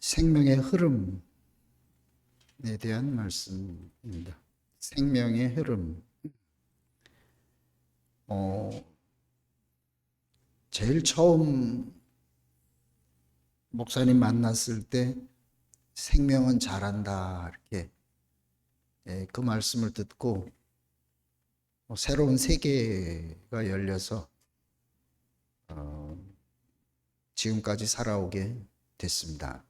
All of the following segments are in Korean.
생명의 흐름에 대한 말씀입니다. 생명의 흐름. 제일 처음 목사님 만났을 때 생명은 잘한다 이렇게 그 말씀을 듣고 새로운 세계가 열려서 지금까지 살아오게 됐습니다.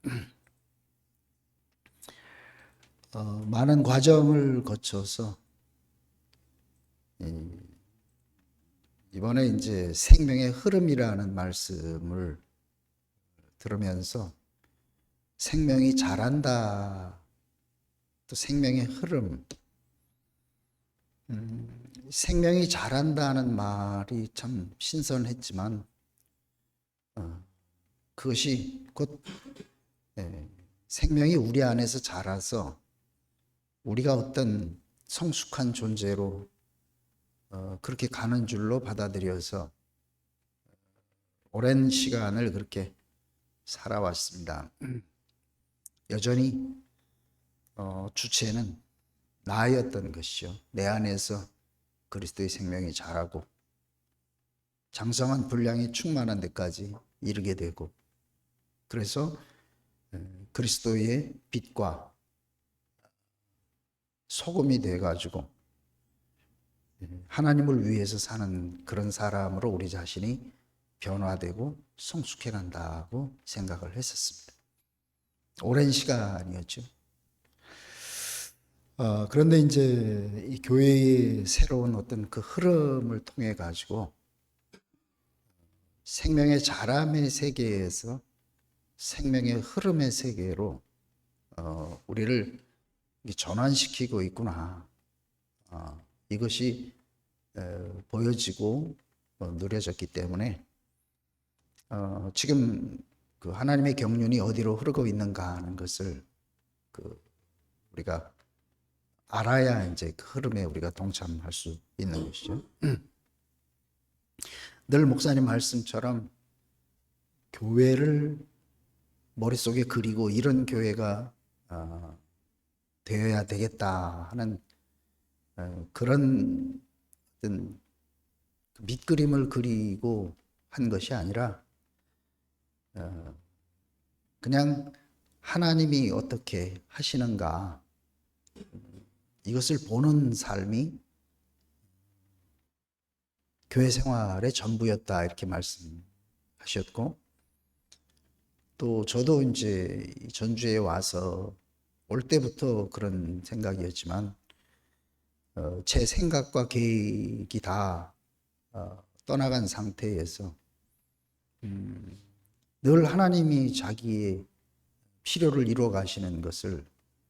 많은 과정을 거쳐서 이번에 이제 생명의 흐름이라는 말씀을 들으면서 생명이 자란다, 또 생명의 흐름, 생명이 자란다는 말이 참 신선했지만 그것이 곧 생명이 우리 안에서 자라서 우리가 어떤 성숙한 존재로 그렇게 가는 줄로 받아들여서 오랜 시간을 그렇게 살아왔습니다. 여전히 주체는 나였던 것이죠. 내 안에서 그리스도의 생명이 자라고 장성한 분량이 충만한 데까지 이르게 되고, 그래서 그리스도의 빛과 소금이 돼가지고 하나님을 위해서 사는 그런 사람으로 우리 자신이 변화되고 성숙해 간다고 생각을 했었습니다. 오랜 시간이었죠. 그런데 이제 이 교회의 새로운 어떤 그 흐름을 통해 가지고 생명의 자람의 세계에서 생명의 흐름의 세계로 우리를 전환시키고 있구나. 이것이 보여지고 누려졌기 때문에 지금 그 하나님의 경륜이 어디로 흐르고 있는가 하는 것을 우리가 알아야 이제 그 흐름에 우리가 동참할 수 있는 것이죠. 늘 목사님 말씀처럼 교회를 머릿속에 그리고 이런 교회가 되어야 되겠다 하는 그런 어떤 밑그림을 그리고 한 것이 아니라 그냥 하나님이 어떻게 하시는가 이것을 보는 삶이 교회 생활의 전부였다 이렇게 말씀하셨고, 또 저도 이제 전주에 와서 올 때부터 그런 생각이었지만 제 생각과 계획이 다 떠나간 상태에서 늘 하나님이 자기의 필요를 이루어 가시는 것을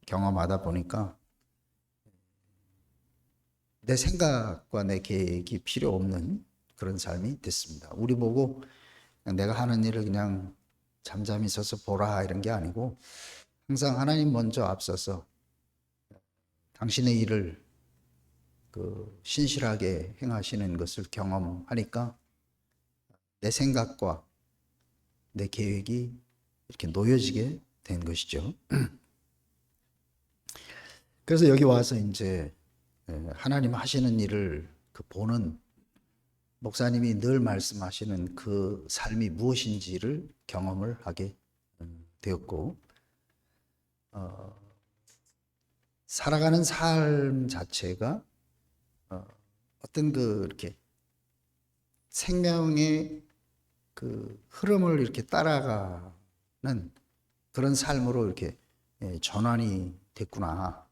경험하다 보니까 내 생각과 내 계획이 필요 없는 그런 삶이 됐습니다. 우리 보고 그냥 내가 하는 일을 그냥 잠잠히 서서 보라 이런 게 아니고 항상 하나님 먼저 앞서서 당신의 일을 신실하게 행하시는 것을 경험하니까 내 생각과 내 계획이 이렇게 놓여지게 된 것이죠. 그래서 여기 와서 이제 하나님 하시는 일을 보는 목사님이 늘 말씀하시는 그 삶이 무엇인지를 경험을 하게 되었고, 살아가는 삶 자체가 어떤 이렇게 생명의 흐름을 이렇게 따라가는 그런 삶으로 이렇게 전환이 됐구나.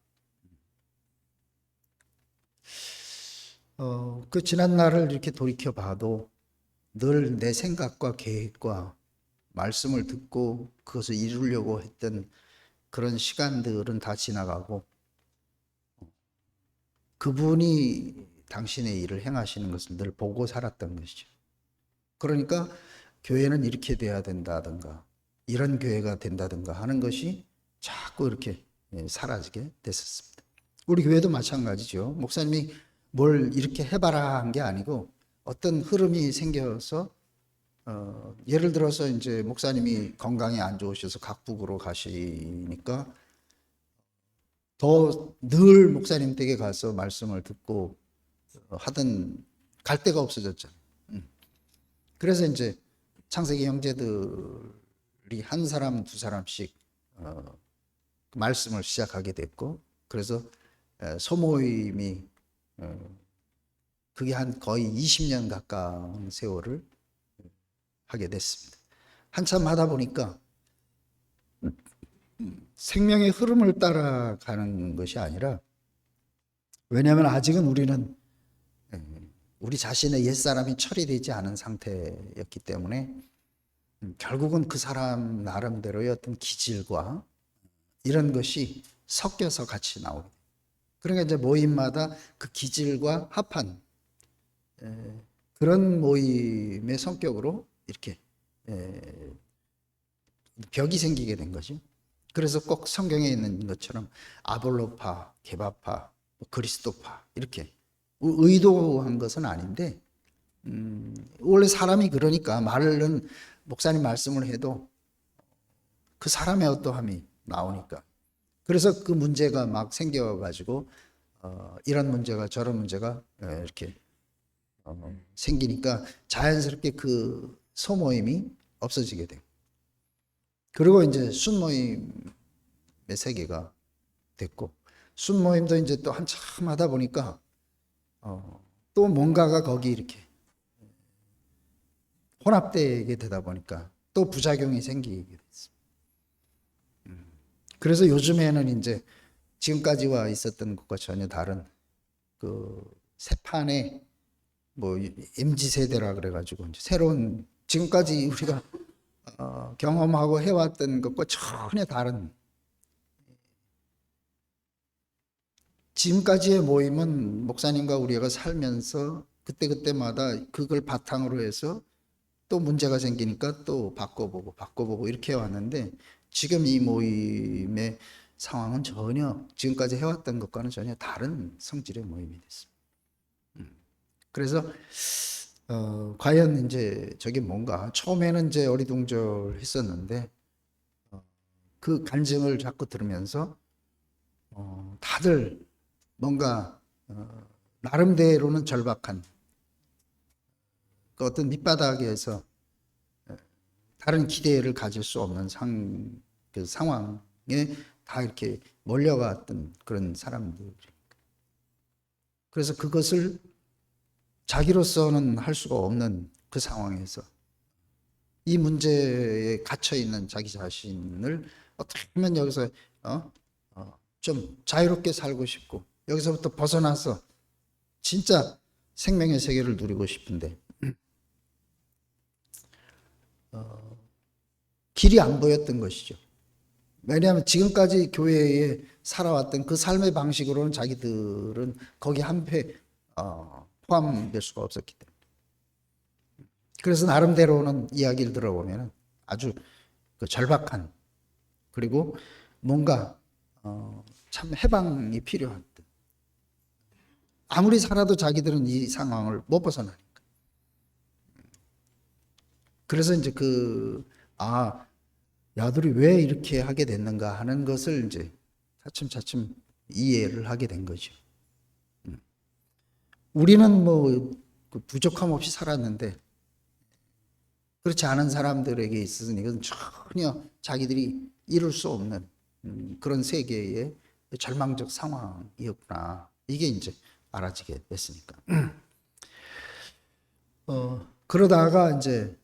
그 지난 날을 이렇게 돌이켜 봐도 늘 내 생각과 계획과 말씀을 듣고 그것을 이루려고 했던 그런 시간들은 다 지나가고 그분이 당신의 일을 행하시는 것을 늘 보고 살았던 것이죠. 그러니까 교회는 이렇게 돼야 된다든가 이런 교회가 된다든가 하는 것이 자꾸 이렇게 사라지게 됐었습니다. 우리 교회도 마찬가지죠. 목사님이 뭘 이렇게 해봐라 한 게 아니고 어떤 흐름이 생겨서 예를 들어서 이제 목사님이 건강이 안 좋으셔서 각국으로 가시니까 더 늘 목사님 댁에 가서 말씀을 듣고 하던 갈 데가 없어졌잖아요. 그래서 이제 창세기 형제들이 한 사람 두 사람씩 말씀을 시작하게 됐고, 그래서 소모임이 그게 한 거의 20년 가까운 세월을 하게 됐습니다. 한참 하다 보니까 생명의 흐름을 따라가는 것이 아니라, 왜냐하면 아직은 우리는 우리 자신의 옛사람이 처리되지 않은 상태였기 때문에 결국은 그 사람 나름대로의 어떤 기질과 이런 것이 섞여서 같이 나오게. 그러니까 이제 모임마다 그 기질과 합한 그런 모임의 성격으로 이렇게 벽이 생기게 된 거죠. 그래서 꼭 성경에 있는 것처럼 아볼로파, 게바파, 그리스도파 이렇게 의도한 것은 아닌데, 원래 사람이 그러니까 말은 목사님 말씀을 해도 그 사람의 어떠함이 나오니까, 그래서 그 문제가 막 생겨가지고 이런 문제가 저런 문제가 이렇게 생기니까 자연스럽게 그 소모임이 없어지게 돼요. 그리고 이제 순모임의 세계가 됐고, 순모임도 이제 또 한참 하다 보니까 또 뭔가가 거기 이렇게 혼합되게 되다 보니까 또 부작용이 생기게 됐습니다. 그래서 요즘에는 이제 지금까지와 있었던 것과 전혀 다른 그 새 판의 뭐 MZ 세대라 그래가지고 이제 새로운, 지금까지 우리가 경험하고 해왔던 것과 전혀 다른, 지금까지의 모임은 목사님과 우리가 살면서 그때그때마다 그걸 바탕으로 해서 또 문제가 생기니까 또 바꿔보고 이렇게 해왔는데, 지금 이 모임의 상황은 전혀 지금까지 해왔던 것과는 전혀 다른 성질의 모임이 됐습니다. 그래서 과연 이제 저게 뭔가, 처음에는 이제 어리둥절했었는데 그 간증을 자꾸 들으면서 다들 뭔가 나름대로는 절박한 그 어떤 밑바닥에서 다른 기대를 가질 수 없는 그 상황에 다 이렇게 몰려갔던 그런 사람들. 그래서 그것을 자기로서는 할 수가 없는 그 상황에서 이 문제에 갇혀 있는 자기 자신을 어떻게 하면 여기서 좀 자유롭게 살고 싶고, 여기서부터 벗어나서 진짜 생명의 세계를 누리고 싶은데 길이 안 보였던 것이죠. 왜냐하면 지금까지 교회에 살아왔던 그 삶의 방식으로는 자기들은 거기 한패 포함될 수가 없었기 때문에, 그래서 나름대로는 이야기를 들어보면 아주 그 절박한, 그리고 뭔가 참 해방이 필요한 듯, 아무리 살아도 자기들은 이 상황을 못 벗어나니까. 그래서 이제 야들이 왜 이렇게 하게 됐는가 하는 것을 이제 차츰차츰 이해를 하게 된 거죠. 우리는 뭐 부족함 없이 살았는데 그렇지 않은 사람들에게 있어서는 이건 전혀 자기들이 이룰 수 없는 그런 세계의 절망적 상황이었구나. 이게 이제 알아지게 됐으니까. 그러다가 이제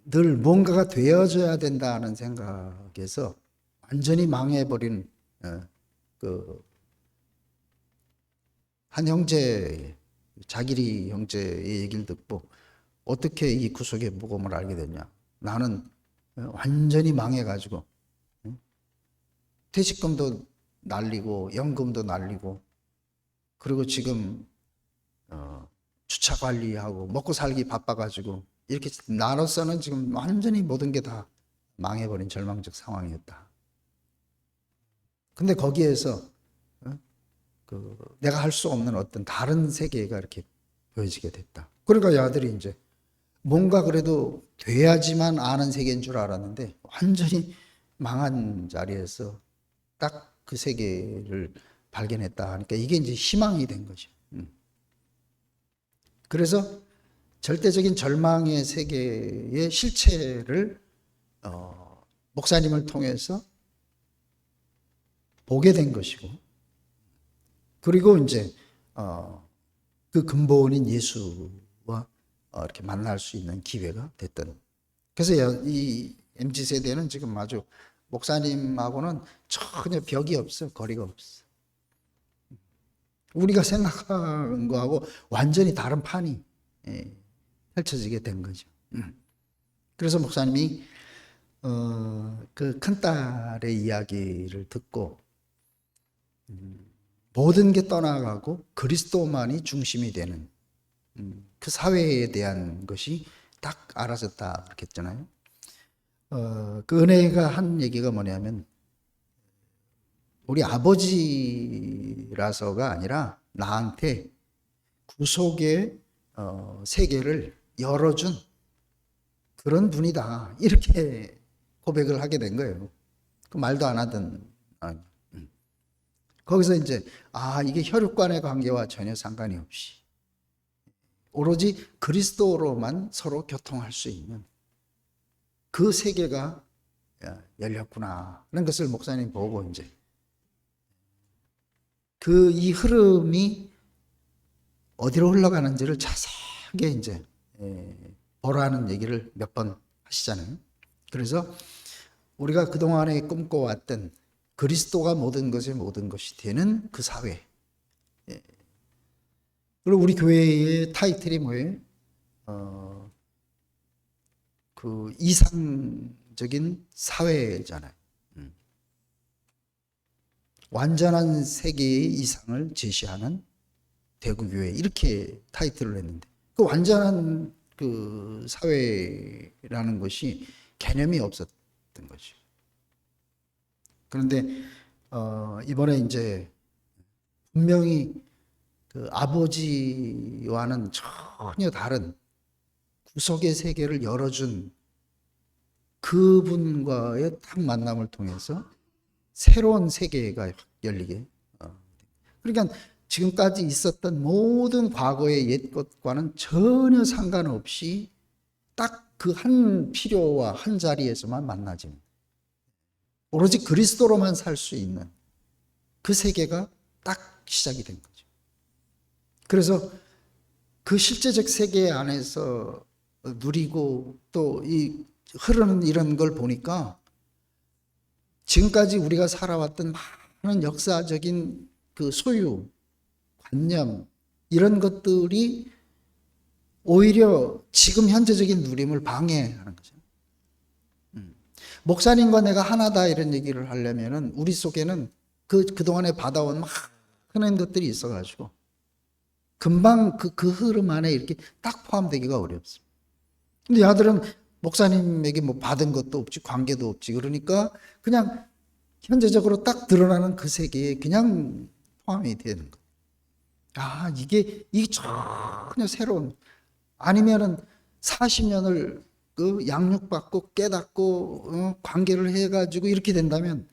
늘 뭔가가 되어져야 된다는 생각에서 완전히 망해버린 한 형제, 자기리 형제의 얘기를 듣고 어떻게 이 구속의 무거움을 알게 됐냐. 나는 완전히 망해가지고 퇴직금도 날리고 연금도 날리고, 그리고 지금 주차 관리하고 먹고 살기 바빠가지고 이렇게 나로서는 지금 완전히 모든 게 다 망해버린 절망적 상황이었다. 근데 거기에서 내가 할 수 없는 어떤 다른 세계가 이렇게 보여지게 됐다. 그러니까 이 아들이 이제 뭔가 그래도 돼야지만 아는 세계인 줄 알았는데 완전히 망한 자리에서 딱 그 세계를 발견했다 하니까 이게 이제 희망이 된 거죠. 그래서 절대적인 절망의 세계의 실체를 목사님을 통해서 보게 된 것이고, 그리고 이제 그 근본인 예수와 이렇게 만날 수 있는 기회가 됐던. 그래서 이 MZ 세대는 지금 아주 목사님하고는 전혀 벽이 없어, 거리가 없어. 우리가 생각하는 거하고 완전히 다른 판이 펼쳐지게 된 거죠. 그래서 목사님이 그 큰딸의 이야기를 듣고 모든 게 떠나가고 그리스도만이 중심이 되는 그 사회에 대한 것이 딱 알아졌다 그렇게 했잖아요. 그 은혜가 한 얘기가 뭐냐면, 우리 아버지라서가 아니라 나한테 구속의 세계를 열어준 그런 분이다, 이렇게 고백을 하게 된 거예요. 그 말도 안 하던. 거기서 이제 이게 혈육간의 관계와 전혀 상관이 없이 오로지 그리스도로만 서로 교통할 수 있는 그 세계가 열렸구나 하는 것을 목사님 보고 이제 이 흐름이 어디로 흘러가는지를 자세하게 이제 보라는 얘기를 몇 번 하시잖아요. 그래서 우리가 그동안에 꿈꿔왔던 그리스도가 모든 것의 모든 것이 되는 그 사회. 그리고 우리 교회의 타이틀이 뭐예요? 그 이상적인 사회잖아요. 완전한 세계의 이상을 제시하는 대구교회, 이렇게 타이틀을 했는데, 그 완전한 그 사회라는 것이 개념이 없었던 거죠. 그런데 이번에 이제 분명히 그 아버지와는 전혀 다른 구속의 세계를 열어준 그분과의 딱 만남을 통해서 새로운 세계가 열리게. 그러니까 지금까지 있었던 모든 과거의 옛 것과는 전혀 상관없이 딱 그 한 필요와 한 자리에서만 만나지. 오로지 그리스도로만 살 수 있는 그 세계가 딱 시작이 된 거죠. 그래서 그 실제적 세계 안에서 누리고 또 이 흐르는 이런 걸 보니까 지금까지 우리가 살아왔던 많은 역사적인 그 소유, 관념, 이런 것들이 오히려 지금 현재적인 누림을 방해하는 거죠. 목사님과 내가 하나다 이런 얘기를 하려면은 우리 속에는 그동안에 받아온 많은 것들이 있어가지고 금방 그 흐름 안에 이렇게 딱 포함되기가 어렵습니다. 근데 아들은 목사님에게 뭐 받은 것도 없지, 관계도 없지, 그러니까 그냥 현재적으로 딱 드러나는 그 세계에 그냥 포함이 되는 거예요. 이게 전혀 새로운, 아니면은 40년을 그 양육받고 깨닫고 관계를 해가지고 이렇게 된다면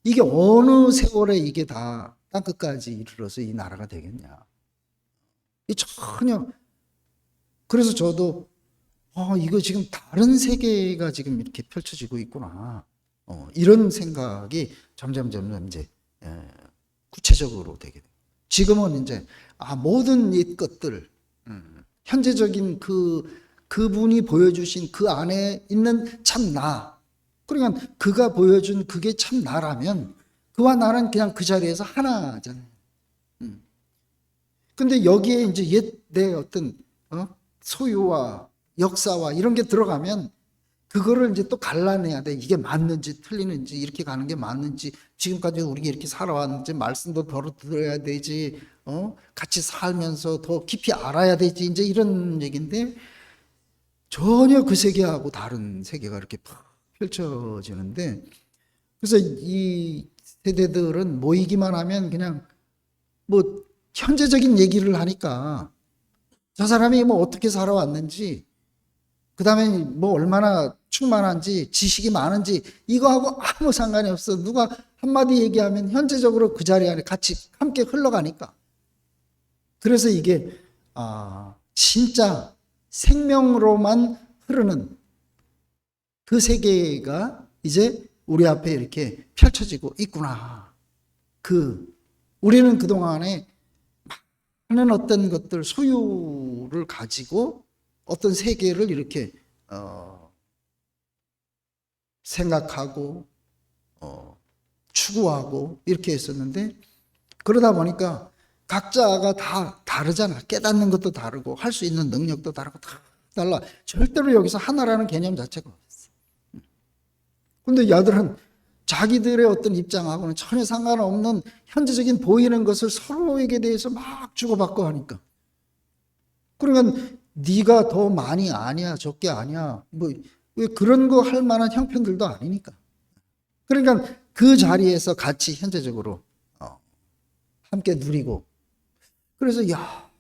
이게 어느 세월에 이게 다 땅끝까지 이르러서 이 나라가 되겠냐. 이 전혀. 그래서 저도 이거 지금 다른 세계가 지금 이렇게 펼쳐지고 있구나. 이런 생각이 점점 이제 구체적으로 되게 돼요. 지금은 이제 모든 옛 것들, 현재적인 그분이 보여주신 그 안에 있는 참 나, 그러니까 그가 보여준 그게 참 나라면 그와 나는 그냥 그 자리에서 하나잖아요. 근데 여기에 이제 옛 내 어떤 소유와 역사와 이런 게 들어가면 그거를 이제 또 갈라내야 돼. 이게 맞는지 틀리는지, 이렇게 가는 게 맞는지, 지금까지 우리가 이렇게 살아왔는지, 말씀도 더 들어야 되지, 같이 살면서 더 깊이 알아야 되지, 이제 이런 얘기인데 전혀 그 세계하고 다른 세계가 이렇게 펼쳐지는데, 그래서 이 세대들은 모이기만 하면 그냥 뭐 현재적인 얘기를 하니까 저 사람이 뭐 어떻게 살아왔는지, 그 다음에 뭐 얼마나 충만한지, 지식이 많은지, 이거하고 아무 상관이 없어. 누가 한마디 얘기하면 현재적으로 그 자리 안에 같이 함께 흘러가니까. 그래서 이게, 진짜 생명으로만 흐르는 그 세계가 이제 우리 앞에 이렇게 펼쳐지고 있구나. 우리는 그동안에 많은 어떤 것들, 소유를 가지고 어떤 세계를 이렇게 생각하고 추구하고 이렇게 했었는데, 그러다 보니까 각자가 다 다르잖아. 깨닫는 것도 다르고 할 수 있는 능력도 다르고 다 달라. 절대로 여기서 하나라는 개념 자체가 없어. 근데 야들은 자기들의 어떤 입장하고는 전혀 상관없는 현재적인 보이는 것을 서로에게 대해서 막 주고받고 하니까, 그러니까 네가 더 많이 아냐 적게 아냐 뭐 왜 그런 거 할 만한 형편들도 아니니까. 그러니까 그 자리에서 같이 현재적으로 함께 누리고, 그래서 야,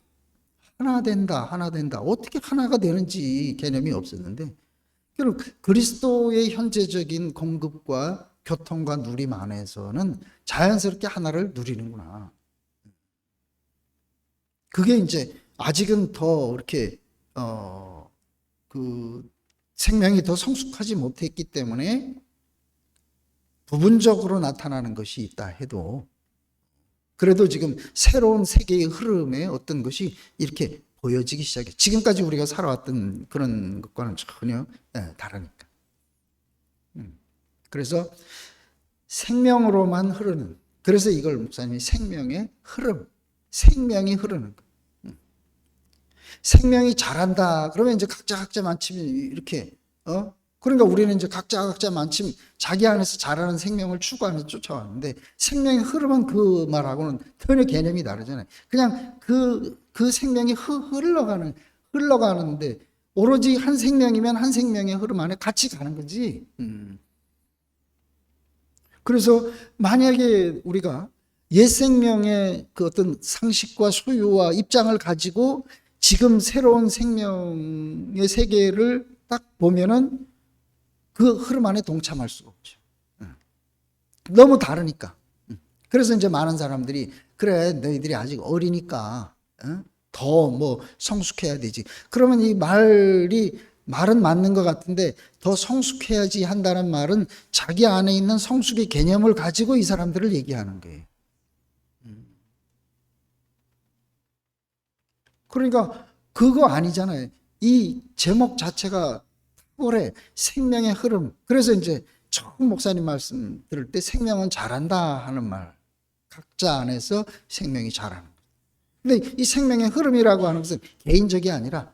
하나 된다 어떻게 하나가 되는지 개념이 없었는데, 결국 그리스도의 현재적인 공급과 교통과 누림 안에서는 자연스럽게 하나를 누리는구나. 그게 이제 아직은 더 이렇게 그 생명이 더 성숙하지 못했기 때문에 부분적으로 나타나는 것이 있다 해도, 그래도 지금 새로운 세계의 흐름에 어떤 것이 이렇게 보여지기 시작해. 지금까지 우리가 살아왔던 그런 것과는 전혀 다르니까. 그래서 생명으로만 흐르는, 그래서 이걸 목사님이 생명의 흐름, 생명이 흐르는 거. 생명이 자란다 그러면 이제 각자 만침 이렇게 그러니까 우리는 이제 각자 만침 자기 안에서 자라는 생명을 추구하면서 쫓아왔는데, 생명의 흐름은 그 말하고는 전혀 개념이 다르잖아요. 그냥 그 생명이 흘러가는데 오로지 한 생명이면 한 생명의 흐름 안에 같이 가는 거지. 그래서 만약에 우리가 옛 생명의 그 어떤 상식과 소유와 입장을 가지고 지금 새로운 생명의 세계를 딱 보면은 그 흐름 안에 동참할 수가 없죠. 너무 다르니까. 그래서 이제 많은 사람들이 그래 너희들이 아직 어리니까 더 뭐 성숙해야 되지. 그러면 이 말은 맞는 것 같은데, 더 성숙해야지 한다는 말은 자기 안에 있는 성숙의 개념을 가지고 이 사람들을 얘기하는 거예요. 그러니까 그거 아니잖아요. 이 제목 자체가 탁월해. 생명의 흐름. 그래서 이제 처음 목사님 말씀 들을 때 생명은 자란다 하는 말, 각자 안에서 생명이 자라는 거예요. 근데 이 생명의 흐름이라고 하는 것은 개인적이 아니라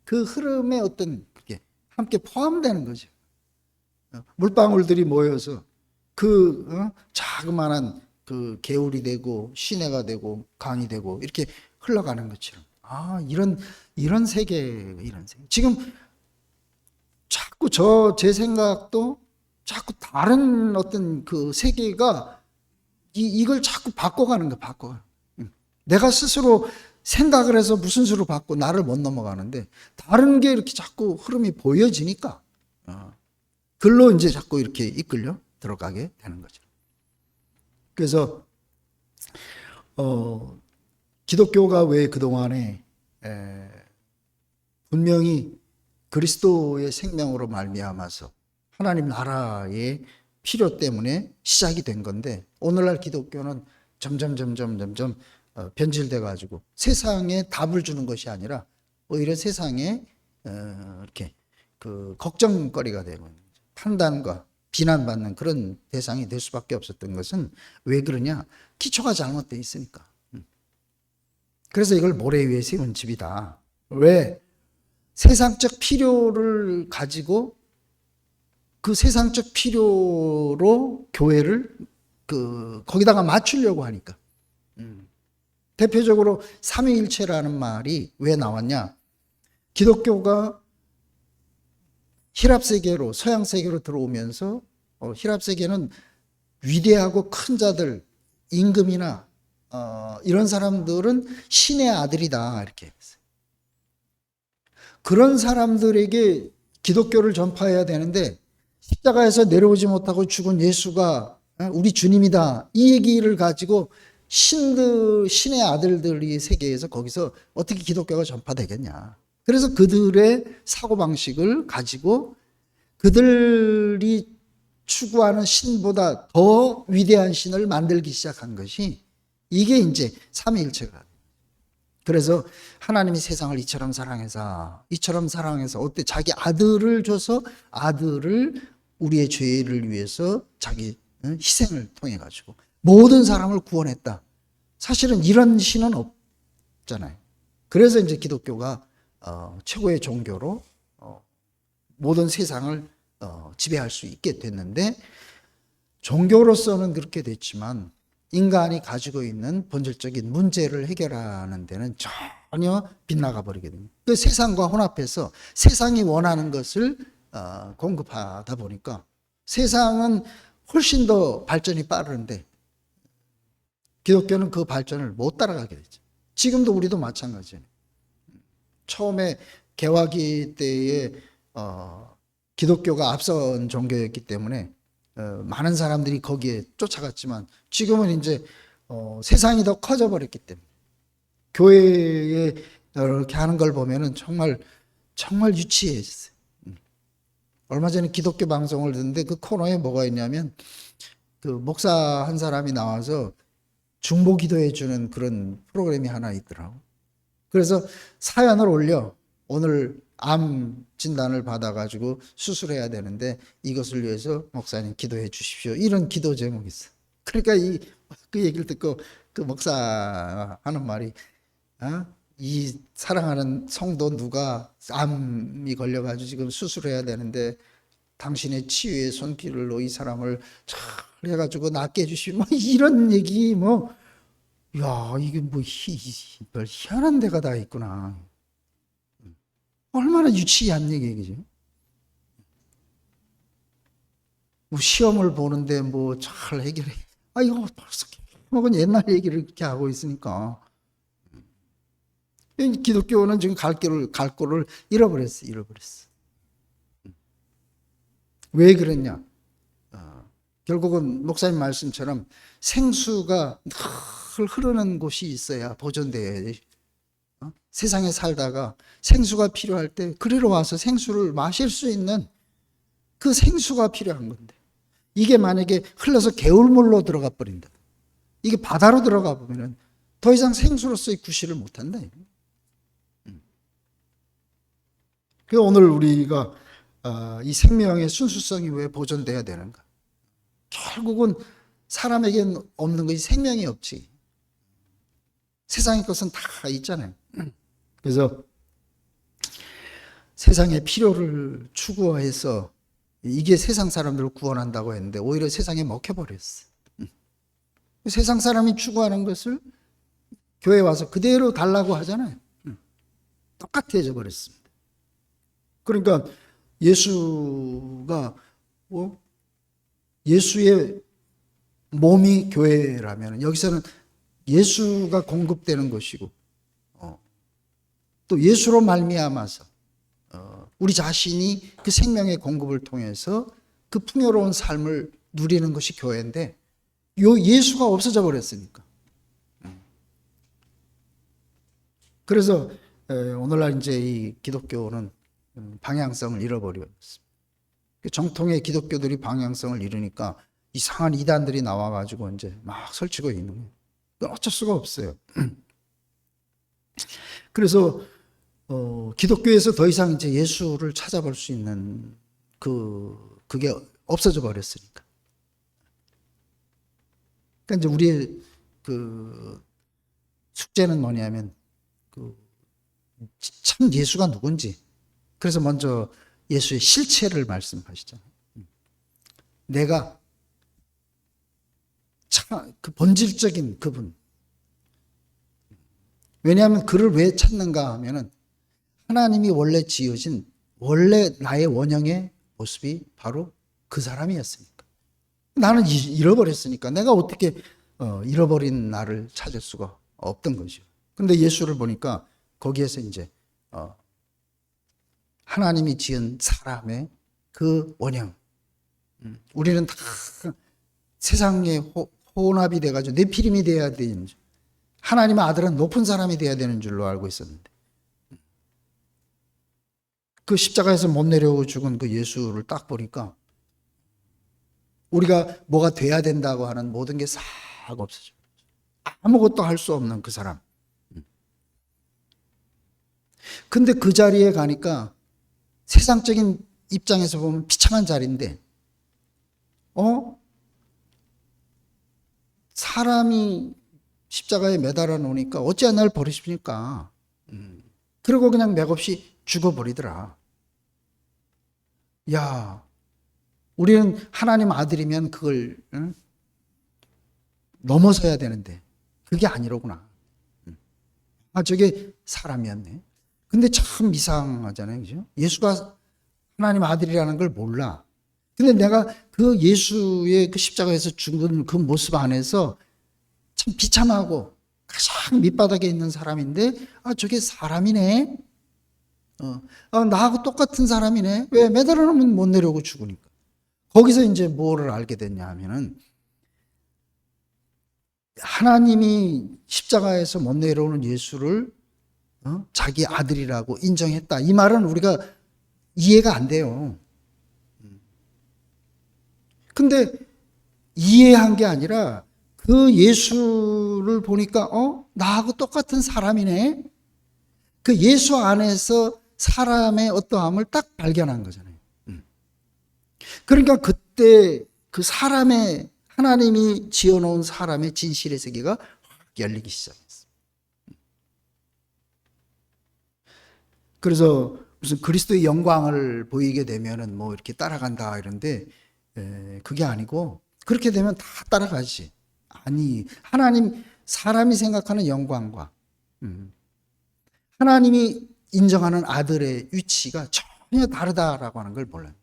그 흐름에 어떤 그게 함께 포함되는 거죠. 물방울들이 모여서 자그마한 그 개울이 되고 시내가 되고 강이 되고 이렇게 흘러가는 것처럼, 이런 세계, 이런 세계. 지금 자꾸 제 생각도 자꾸 다른 어떤 그 세계가 이걸 자꾸 바꿔가는 거야, 바꿔. 내가 스스로 생각을 해서 무슨 수로 바꿔 나를 못 넘어가는데, 다른 게 이렇게 자꾸 흐름이 보여지니까 글로 이제 자꾸 이렇게 이끌려 들어가게 되는 거죠. 그래서 기독교가 왜 그동안에 분명히 그리스도의 생명으로 말미암아서 하나님 나라의 필요 때문에 시작이 된 건데, 오늘날 기독교는 점점 변질돼 가지고 세상에 답을 주는 것이 아니라 오히려 세상에 이렇게 그 걱정거리가 되고 판단과 비난받는 그런 대상이 될 수밖에 없었던 것은 왜 그러냐? 기초가 잘못되어 있으니까. 그래서 이걸 모래 위에 세운 집이다. 왜? 세상적 필요를 가지고 그 세상적 필요로 교회를 거기다가 맞추려고 하니까. 대표적으로 삼위일체라는 말이 왜 나왔냐? 기독교가 힐랍세계로, 서양세계로 들어오면서 힐랍세계는 위대하고 큰 자들, 임금이나 이런 사람들은 신의 아들이다 이렇게 했어요. 그런 사람들에게 기독교를 전파해야 되는데 십자가에서 내려오지 못하고 죽은 예수가 우리 주님이다. 이 얘기를 가지고 신의 아들들이 세계에서 거기서 어떻게 기독교가 전파되겠냐. 그래서 그들의 사고방식을 가지고 그들이 추구하는 신보다 더 위대한 신을 만들기 시작한 것이 이게 이제 삼위일체가. 그래서 하나님이 세상을 이처럼 사랑해서 어때 자기 아들을 줘서 아들을 우리의 죄를 위해서 자기 희생을 통해 가지고 모든 사람을 구원했다. 사실은 이런 신은 없잖아요. 그래서 이제 기독교가 최고의 종교로 모든 세상을 지배할 수 있게 됐는데, 종교로서는 그렇게 됐지만 인간이 가지고 있는 본질적인 문제를 해결하는 데는 전혀 빗나가 버리게 됩니다. 그 세상과 혼합해서 세상이 원하는 것을 공급하다 보니까 세상은 훨씬 더 발전이 빠르는데 기독교는 그 발전을 못 따라가게 되죠. 지금도 우리도 마찬가지예요. 처음에 개화기 때에 기독교가 앞선 종교였기 때문에 많은 사람들이 거기에 쫓아갔지만 지금은 이제 세상이 더 커져 버렸기 때문에 교회에 이렇게 하는 걸 보면은 정말 유치해졌어요. 얼마 전에 기독교 방송을 듣는데 그 코너에 뭐가 있냐면 그 목사 한 사람이 나와서 중보 기도해 주는 그런 프로그램이 하나 있더라고. 그래서 사연을 올려, 오늘 암 진단을 받아가지고 수술해야 되는데 이것을 위해서 목사님 기도해 주십시오. 이런 기도 제목이 있어. 그러니까 그 얘기를 듣고 그 목사 하는 말이, 이 사랑하는 성도 누가 암이 걸려가지고 지금 수술해야 되는데 당신의 치유의 손길을 이 사람을 잘 해가지고 낫게 해주시면 이런 얘기 야, 이게 별 희한한 데가 다 있구나. 얼마나 유치한 얘기지. 시험을 보는데 잘 해결해. 이거 벌써 먹은 옛날 얘기를 그렇게 하고 있으니까. 기독교는 지금 갈 거를 잃어버렸어. 왜 그랬냐? 결국은 목사님 말씀처럼 생수가 늘 흐르는 곳이 있어야 보존돼야지. 세상에 살다가 생수가 필요할 때 그리로 와서 생수를 마실 수 있는 그 생수가 필요한 건데, 이게 만약에 흘러서 개울물로 들어가 버린다, 이게 바다로 들어가 보면은 더 이상 생수로서의 구실을 못한다. 그래서 오늘 우리가 이 생명의 순수성이 왜 보존돼야 되는가? 결국은 사람에게는 없는 것이 생명이 없지. 세상의 것은 다 있잖아요. 그래서 세상의 필요를 추구해서 이게 세상 사람들을 구원한다고 했는데 오히려 세상에 먹혀버렸어. 세상 사람이 추구하는 것을 교회에 와서 그대로 달라고 하잖아요. 똑같아져 버렸습니다. 그러니까 예수가 예수의 몸이 교회라면 여기서는 예수가 공급되는 것이고 또 예수로 말미암아서 우리 자신이 그 생명의 공급을 통해서 그 풍요로운 삶을 누리는 것이 교회인데 예수가 없어져 버렸으니까. 그래서 오늘날 이제 이 기독교는 방향성을 잃어버렸습니다. 정통의 기독교들이 방향성을 잃으니까 이상한 이단들이 나와가지고 이제 막 설치고 있는 거예요. 어쩔 수가 없어요. 그래서 기독교에서 더 이상 이제 예수를 찾아볼 수 있는 그게 없어져 버렸으니까. 그러니까 이제 우리의 그 숙제는 뭐냐면 참 예수가 누군지. 그래서 먼저 예수의 실체를 말씀하시잖아요. 내가 참 그 본질적인 그분. 왜냐하면 그를 왜 찾는가 하면은 하나님이 원래 지으신 원래 나의 원형의 모습이 바로 그 사람이었으니까. 나는 잃어버렸으니까 내가 어떻게 잃어버린 나를 찾을 수가 없던 거죠. 그런데 예수를 보니까 거기에서 이제 하나님이 지은 사람의 그 원형. 우리는 다 세상에 혼합이 돼가지고 네피림이 돼야 되는 줄, 하나님의 아들은 높은 사람이 돼야 되는 줄로 알고 있었는데, 그 십자가에서 못 내려오고 죽은 그 예수를 딱 보니까 우리가 뭐가 돼야 된다고 하는 모든 게 싹 없어져. 아무것도 할 수 없는 그 사람. 근데 그 자리에 가니까 세상적인 입장에서 보면 비참한 자리인데, 사람이 십자가에 매달아 놓으니까 어찌 날 버리십니까? 그리고 그냥 맥없이 죽어버리더라. 야, 우리는 하나님 아들이면 그걸 넘어서야 되는데 그게 아니로구나. 저게 사람이었네. 근데 참 이상하잖아요, 그죠? 예수가 하나님 아들이라는 걸 몰라. 근데 내가 그 예수의 그 십자가에서 죽은 그 모습 안에서 참 비참하고 가장 밑바닥에 있는 사람인데, 저게 사람이네. 나하고 똑같은 사람이네. 왜? 매달아 놓으면 못 내려오고 죽으니까. 거기서 이제 뭐를 알게 됐냐 하면은, 하나님이 십자가에서 못 내려오는 예수를 자기 아들이라고 인정했다. 이 말은 우리가 이해가 안 돼요. 근데 이해한 게 아니라 그 예수를 보니까 나하고 똑같은 사람이네. 그 예수 안에서 사람의 어떠함을 딱 발견한 거잖아요. 그러니까 그때 그 사람의, 하나님이 지어놓은 사람의 진실의 세계가 확 열리기 시작했어요. 그래서 무슨 그리스도의 영광을 보이게 되면은 뭐 이렇게 따라간다 이런데, 그게 아니고, 그렇게 되면 다 따라가지. 아니, 하나님, 사람이 생각하는 영광과 하나님이 인정하는 아들의 위치가 전혀 다르다라고 하는 걸 몰라요.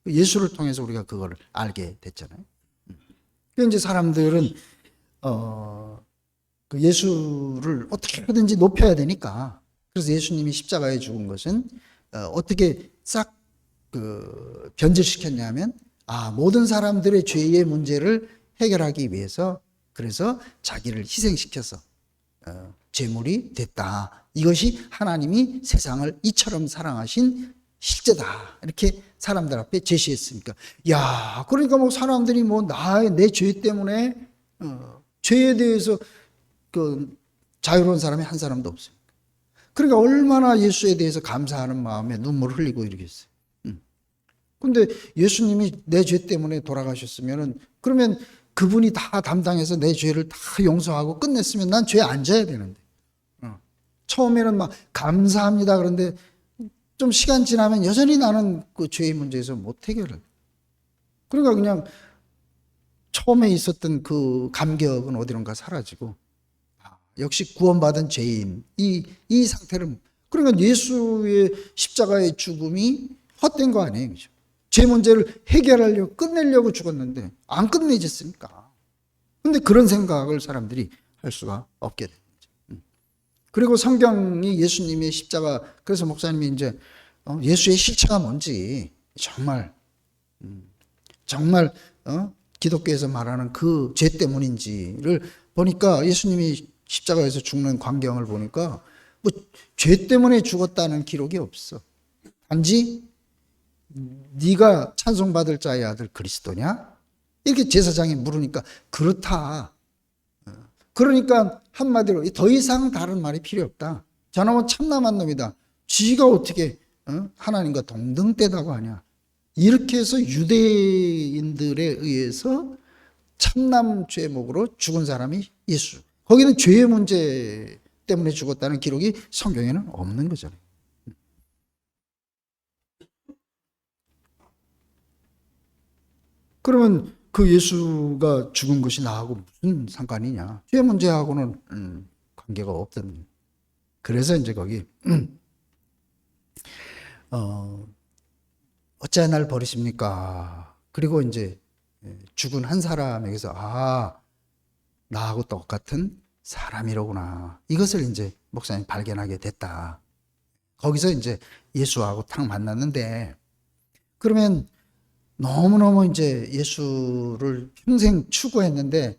예수를 통해서 우리가 그걸 알게 됐잖아요. 그래서 이제 사람들은 그 예수를 어떻게 하든지 높여야 되니까, 그래서 예수님이 십자가에 죽은 것은 어떻게 싹 변질시켰냐면, 모든 사람들의 죄의 문제를 해결하기 위해서, 그래서 자기를 희생시켜서 제물이 됐다. 이것이 하나님이 세상을 이처럼 사랑하신 실제다. 이렇게 사람들 앞에 제시했으니까, 야, 그러니까 뭐 사람들이 뭐 내 죄 때문에 죄에 대해서 자유로운 사람이 한 사람도 없어요. 그러니까 얼마나 예수에 대해서 감사하는 마음에 눈물을 흘리고 이러겠어요. 근데 예수님이 내 죄 때문에 돌아가셨으면은, 그러면 그분이 다 담당해서 내 죄를 다 용서하고 끝냈으면 난 죄 안 져야 되는데, 처음에는 막 감사합니다. 그런데 좀 시간 지나면 여전히 나는 그 죄의 문제에서 못 해결을. 그러니까 그냥 처음에 있었던 그 감격은 어디론가 사라지고, 역시 구원받은 죄인, 이 상태를, 그러니까 예수의 십자가의 죽음이 헛된 거 아니에요, 그죠? 죄 문제를 해결하려고, 끝내려고 죽었는데 안 끝내졌으니까. 근데 그런 생각을 사람들이 할 수가 없게 됩니다. 그리고 성경이 예수님의 십자가, 그래서 목사님이 이제 예수의 실체가 뭔지 정말 기독교에서 말하는 그 죄 때문인지를 보니까, 예수님이 십자가에서 죽는 광경을 보니까 뭐 죄 때문에 죽었다는 기록이 없어. 단지 네가 찬송받을 자의 아들 그리스도냐? 이렇게 제사장이 물으니까 그렇다. 그러니까 한마디로 더 이상 다른 말이 필요 없다. 저놈은 참남한 놈이다. 쥐가 어떻게 하나님과 동등대다고 하냐. 이렇게 해서 유대인들에 의해서 참남 죄목으로 죽은 사람이 예수. 거기는 죄의 문제 때문에 죽었다는 기록이 성경에는 없는 거잖아요. 그러면 그 예수가 죽은 것이 나하고 무슨 상관이냐? 죄 문제하고는 관계가 없던. 그래서 이제 거기 어찌하여 날 버리십니까? 그리고 이제 죽은 한 사람에게서 나하고 똑같은 사람이로구나. 이것을 이제 목사님 발견하게 됐다. 거기서 이제 예수하고 탁 만났는데, 그러면 너무너무 이제 예수를 평생 추구했는데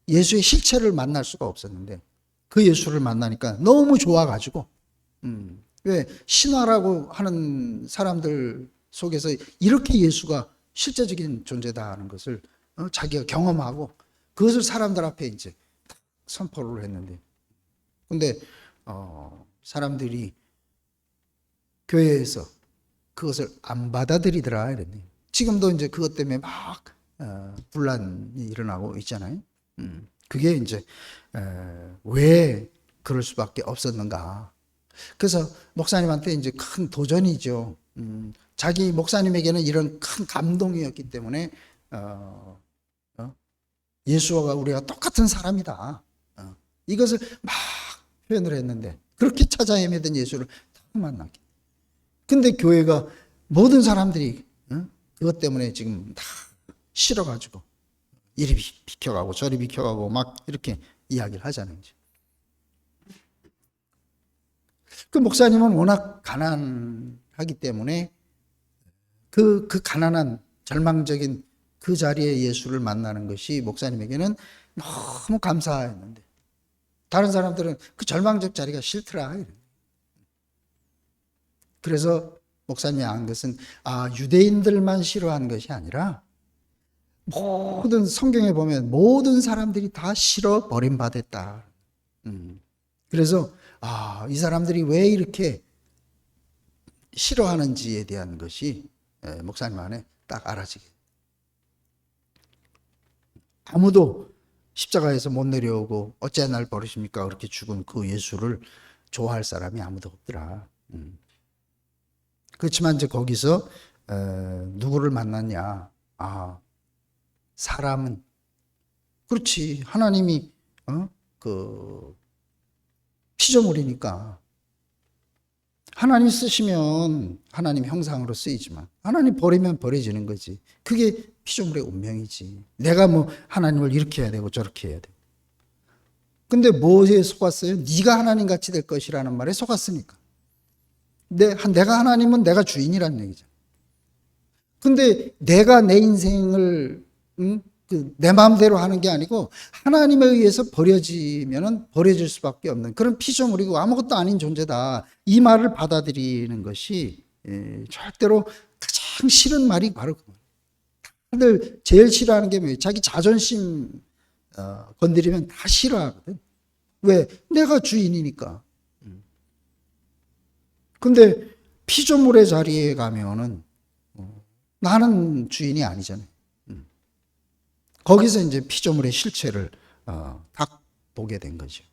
예수의 실체를 만날 수가 없었는데, 그 예수를 만나니까 너무 좋아가지고, 왜 신화라고 하는 사람들 속에서 이렇게 예수가 실제적인 존재다 하는 것을 자기가 경험하고 그것을 사람들 앞에 이제 선포를 했는데, 근데 사람들이 교회에서 그것을 안 받아들이더라 이랬네. 지금도 이제 그것 때문에 막 분란이 일어나고 있잖아요. 그게 이제 왜 그럴 수밖에 없었는가. 그래서 목사님한테 이제 큰 도전이죠. 자기 목사님에게는 이런 큰 감동이었기 때문에 예수와 우리가 똑같은 사람이다. 이것을 막 표현을 했는데, 그렇게 찾아 헤매던 예수를 딱 만나게. 근데 교회가 모든 사람들이 그것 때문에 지금 다 싫어가지고 이리 비켜가고 저리 비켜가고 막 이렇게 이야기를 하잖아요. 그 목사님은 워낙 가난하기 때문에 그 가난한 절망적인 그 자리에 예수를 만나는 것이 목사님에게는 너무 감사했는데, 다른 사람들은 그 절망적 자리가 싫더라. 그래서 목사님이 안 것은 유대인들만 싫어한 것이 아니라 모든 성경에 보면 모든 사람들이 다 싫어 버림받았다. 그래서 이 사람들이 왜 이렇게 싫어하는지에 대한 것이 목사님 안에 딱 알아지게. 아무도 십자가에서 못 내려오고 어째 날 버리십니까? 그렇게 죽은 그 예수를 좋아할 사람이 아무도 없더라. 그렇지만 이제 거기서 누구를 만났냐? 사람은, 그렇지, 하나님이 그 피조물이니까 하나님 쓰시면 하나님 형상으로 쓰이지만 하나님 버리면 버려지는 거지. 그게 피조물의 운명이지. 내가 뭐 하나님을 이렇게 해야 되고 저렇게 해야 되고. 근데 뭐에 속았어요? 네가 하나님 같이 될 것이라는 말에 속았으니까. 내가 하나님은 내가 주인이라는 얘기죠. 근데 내가 내 인생을 내 마음대로 하는 게 아니고 하나님에 의해서 버려지면은 버려질 수밖에 없는 그런 피조물이고 아무것도 아닌 존재다. 이 말을 받아들이는 것이 절대로 가장 싫은 말이 바로 그 말. 다들 제일 싫어하는 게 뭐예요? 자기 자존심 건드리면 다 싫어하거든. 왜? 내가 주인이니까. 근데 피조물의 자리에 가면은 나는 주인이 아니잖아요. 거기서 이제 피조물의 실체를 딱 보게 된 거죠.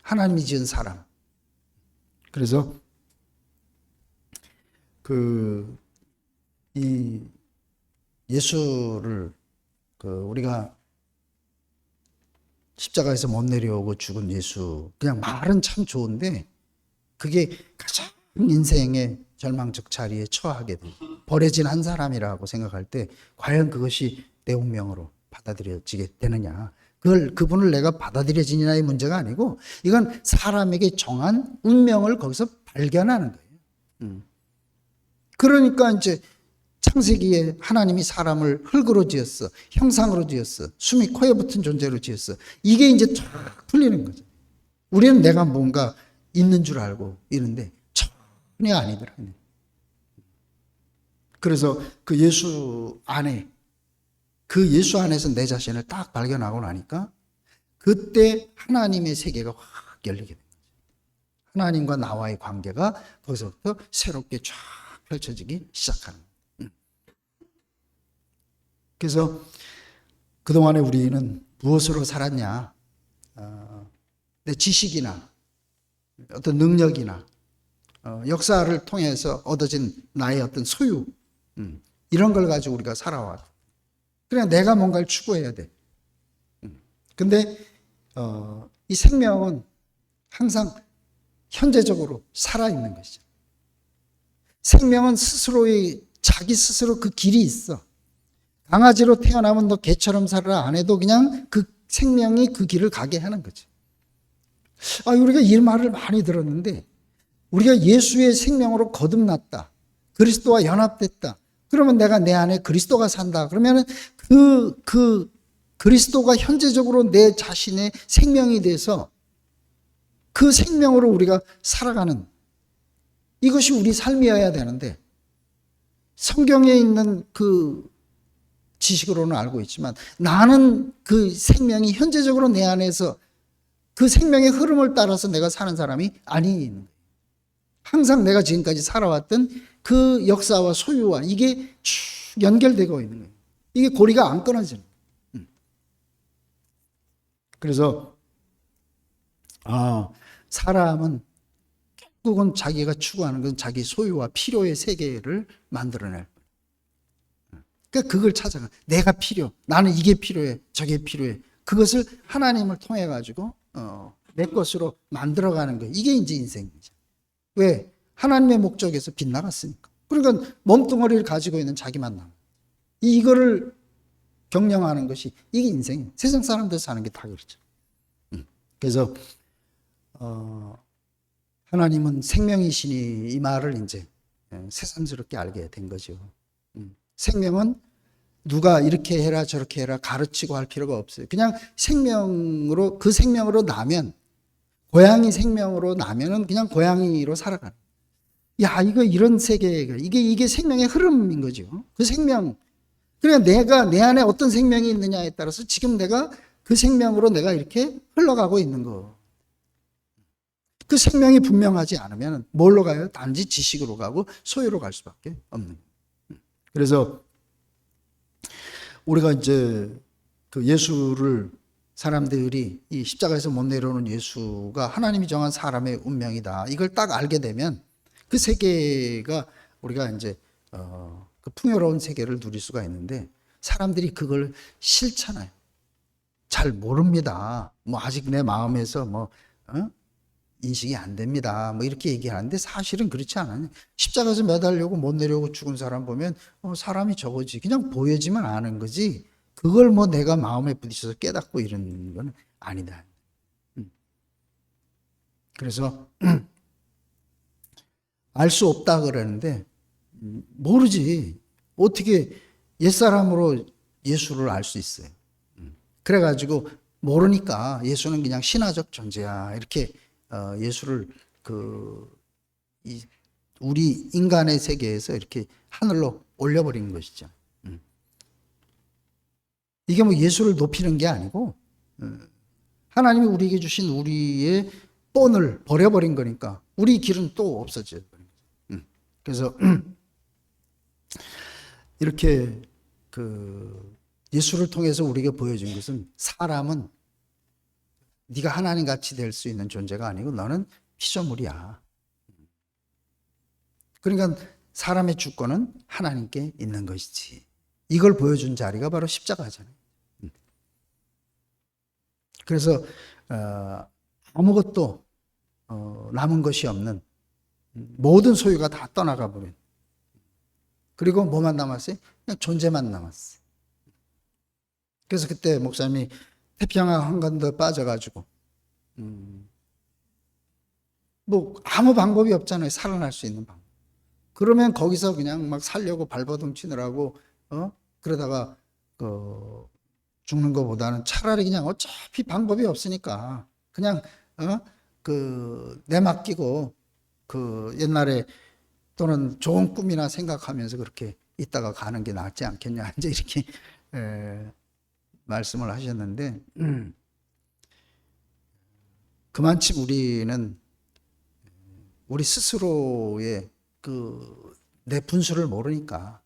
하나님이 지은 사람. 그래서 이 예수를 우리가 십자가에서 못 내려오고 죽은 예수, 그냥 말은 참 좋은데 그게 가장 인생의 절망적 자리에 처하게 돼. 버려진 한 사람이라고 생각할 때 과연 그것이 내 운명으로 받아들여지게 되느냐. 그분을 내가 받아들여지느냐의 문제가 아니고 이건 사람에게 정한 운명을 거기서 발견하는 거예요. 그러니까 이제 창세기에 하나님이 사람을 흙으로 지었어. 형상으로 지었어. 숨이 코에 붙은 존재로 지었어. 이게 이제 쫙 풀리는 거죠. 우리는 내가 뭔가 있는 줄 알고 이런데 전혀 아니더라. 그래서 그 예수 안에서 내 자신을 딱 발견하고 나니까 그때 하나님의 세계가 확 열리게 된 거죠. 하나님과 나와의 관계가 거기서부터 새롭게 쫙 펼쳐지기 시작하는 거예요. 그래서 그동안에 우리는 무엇으로 살았냐? 내 지식이나 어떤 능력이나 역사를 통해서 얻어진 나의 어떤 소유, 이런 걸 가지고 우리가 살아왔고, 그냥 내가 뭔가를 추구해야 돼. 근데 이 생명은 항상 현재적으로 살아있는 것이죠. 생명은 자기 스스로 그 길이 있어. 강아지로 태어나면 너 개처럼 살아라 안 해도 그냥 그 생명이 그 길을 가게 하는 거지. 우리가 이 말을 많이 들었는데 우리가 예수의 생명으로 거듭났다. 그리스도와 연합됐다. 그러면 내가 내 안에 그리스도가 산다. 그러면 그 그리스도가 현재적으로 내 자신의 생명이 돼서 그 생명으로 우리가 살아가는 이것이 우리 삶이어야 되는데 성경에 있는 그 지식으로는 알고 있지만 나는 그 생명이 현재적으로 내 안에서 그 생명의 흐름을 따라서 내가 사는 사람이 아닌 항상 내가 지금까지 살아왔던 그 역사와 소유와 이게 쭉 연결되고 있는 거예요. 이게 고리가 안 끊어지는 거예요. 그래서 사람은 결국은 자기가 추구하는 건 자기 소유와 필요의 세계를 만들어낼 거예요. 그러니까 그걸 찾아가. 내가 필요. 나는 이게 필요해. 저게 필요해. 그것을 하나님을 통해 가지고 내 것으로 만들어가는 거예요. 이게 이제 인생이죠. 왜? 하나님의 목적에서 빗나갔으니까. 그러니까 몸뚱어리를 가지고 있는 자기만 남아. 이거를 경영하는 것이 이게 인생이에요. 세상 사람들 사는 게 다 그렇죠. 그래서 하나님은 생명이시니 이 말을 이제 새삼스럽게 알게 된 거죠. 생명은 누가 이렇게 해라 저렇게 해라 가르치고 할 필요가 없어요. 그냥 생명으로 그 생명으로 나면 고양이 생명으로 나면은 그냥 고양이로 살아가는. 야 이거 이런 세계가 이게 생명의 흐름인 거죠. 그 생명. 그러니까 내가 내 안에 어떤 생명이 있느냐에 따라서 지금 내가 그 생명으로 내가 이렇게 흘러가고 있는 거. 그 생명이 분명하지 않으면 뭘로 가요? 단지 지식으로 가고 소유로 갈 수밖에 없는 거예요. 그래서 우리가 이제 그 예수를 사람들이 이 십자가에서 못 내려오는 예수가 하나님이 정한 사람의 운명이다. 이걸 딱 알게 되면 그 세계가 우리가 이제 그 풍요로운 세계를 누릴 수가 있는데 사람들이 그걸 싫잖아요. 잘 모릅니다. 뭐 아직 내 마음에서 인식이 안 됩니다. 뭐 이렇게 얘기하는데 사실은 그렇지 않아요. 십자가에서 매달려고 못 내려오고 죽은 사람 보면 사람이 저거지. 그냥 보여지만 아는 거지. 그걸 내가 마음에 부딪혀서 깨닫고 이런 건 아니다. 그래서 알 수 없다 그러는데 모르지. 어떻게 옛사람으로 예수를 알 수 있어요. 그래가지고 모르니까 예수는 그냥 신화적 존재야. 이렇게 예수를 우리 인간의 세계에서 이렇게 하늘로 올려버린 것이죠. 이게 예수를 높이는 게 아니고 하나님이 우리에게 주신 우리의 본을 버려버린 거니까 우리 길은 또 없어져요. 그래서 이렇게 예수를 통해서 우리에게 보여준 것은 사람은 네가 하나님 같이 될 수 있는 존재가 아니고 너는 피조물이야. 그러니까 사람의 주권은 하나님께 있는 것이지. 이걸 보여준 자리가 바로 십자가잖아요. 그래서 아무것도 남은 것이 없는 모든 소유가 다 떠나가 버린. 그리고 뭐만 남았어요? 그냥 존재만 남았어요. 그래서 그때 목사님이 태평양 한가운데 빠져가지고 아무 방법이 없잖아요. 살아날 수 있는 방법. 그러면 거기서 그냥 막 살려고 발버둥 치느라고 그러다가 죽는 것보다는 차라리 그냥 어차피 방법이 없으니까 그냥 내맡기고 옛날에 또는 좋은 꿈이나 생각하면서 그렇게 있다가 가는 게 낫지 않겠냐 이제 이렇게 말씀을 하셨는데 그만큼 우리는 우리 스스로의 내 분수를 모르니까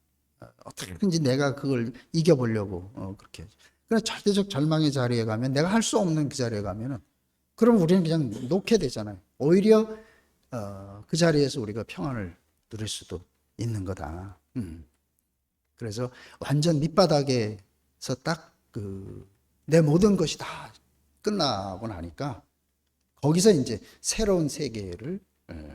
어떻게든지 내가 그걸 이겨보려고 그렇게. 그래서 절대적 절망의 자리에 가면 내가 할 수 없는 그 자리에 가면은 그럼 우리는 그냥 놓게 되잖아요. 오히려 그 자리에서 우리가 평안을 누릴 수도 있는 거다. 그래서 완전 밑바닥에서 딱 내 모든 것이 다 끝나고 나니까 거기서 이제 새로운 세계를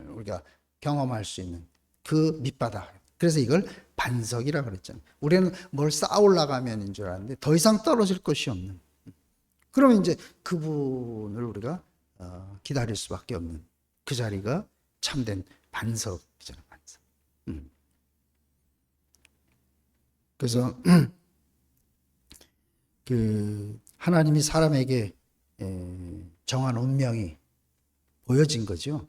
우리가 경험할 수 있는 그 밑바닥. 그래서 이걸 반석이라 그랬잖아요. 우리는 뭘 쌓아 올라가면인 줄 알았는데 더 이상 떨어질 것이 없는. 그러면 이제 그분을 우리가 기다릴 수밖에 없는 그 자리가 참된 반석이잖아요. 반석. 그래서 그 하나님이 사람에게 정한 운명이 보여진 거죠.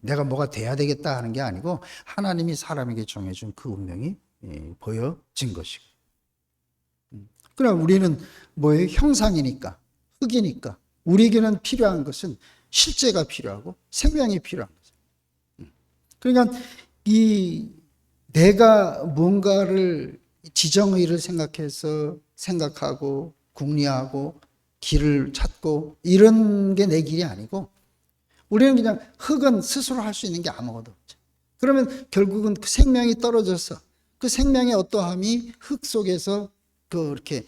내가 뭐가 돼야 되겠다 하는 게 아니고 하나님이 사람에게 정해준 그 운명이 보여진 것이고. 그러나 우리는 뭐예요? 형상이니까, 흙이니까 우리에게는 필요한 것은 실제가 필요하고 생명이 필요한 거죠. 그러니까 이 내가 뭔가를 지정의를 생각해서 생각하고 궁리하고 길을 찾고 이런 게 내 길이 아니고 우리는 그냥 흙은 스스로 할 수 있는 게 아무것도 없죠. 그러면 결국은 그 생명이 떨어져서 그 생명의 어떠함이 흙 속에서 그렇게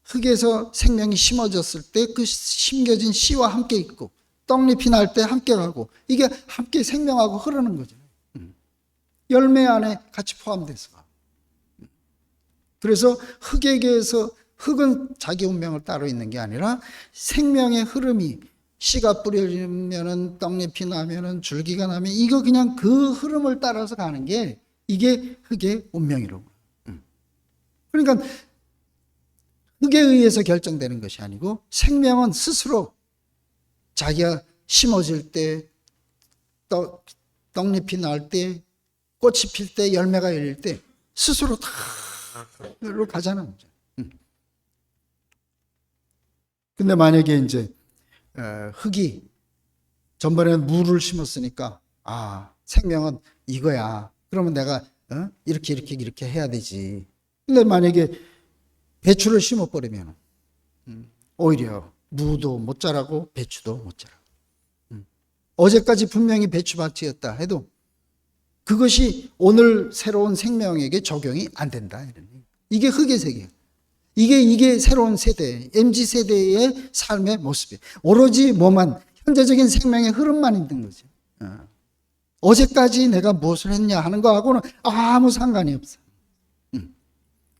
흙에서 생명이 심어졌을 때 그 심겨진 씨와 함께 있고 떡잎이 날 때 함께 가고 이게 함께 생명하고 흐르는 거죠. 열매 안에 같이 포함돼서. 그래서 흙에게서 흙은 자기 운명을 따로 있는 게 아니라 생명의 흐름이 씨가 뿌려지면은 떡잎이 나면은 줄기가 나면 이거 그냥 그 흐름을 따라서 가는 게 이게 흙의 운명이라고. 그러니까 흙에 의해서 결정되는 것이 아니고 생명은 스스로 자기가 심어질 때 떡잎이 날 때 꽃이 필 때 열매가 열릴 때 스스로 다 로 가잖아. 근데 만약에 이제 흙이 전번에는 물을 심었으니까 생명은 이거야. 그러면 내가 이렇게 해야 되지. 근데 만약에 배추를 심어버리면 오히려 무도 못 자라고 배추도 못 자라고. 어제까지 분명히 배추밭이었다 해도 그것이 오늘 새로운 생명에게 적용이 안 된다. 이게 흙의 세계. 이게 새로운 세대, MZ세대의 삶의 모습이에요. 오로지 뭐만, 현재적인 생명의 흐름만 있는 거죠. 어제까지 내가 무엇을 했냐 하는 거하고는 아무 상관이 없어.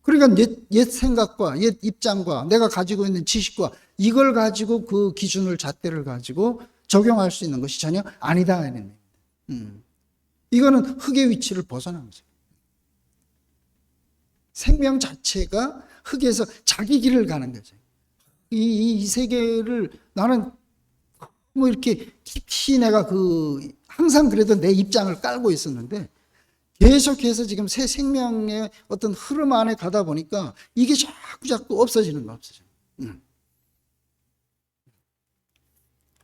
그러니까 옛 생각과 옛 입장과 내가 가지고 있는 지식과 이걸 가지고 그 기준을 잣대를 가지고 적용할 수 있는 것이 전혀 아니다. 이거는 흙의 위치를 벗어난 거죠. 생명 자체가 흙에서 자기 길을 가는 거죠. 이 세계를 나는 뭐 이렇게 깊이 내가 항상 그래도 내 입장을 깔고 있었는데 계속해서 지금 새 생명의 어떤 흐름 안에 가다 보니까 이게 자꾸 없어지는 거 없어져.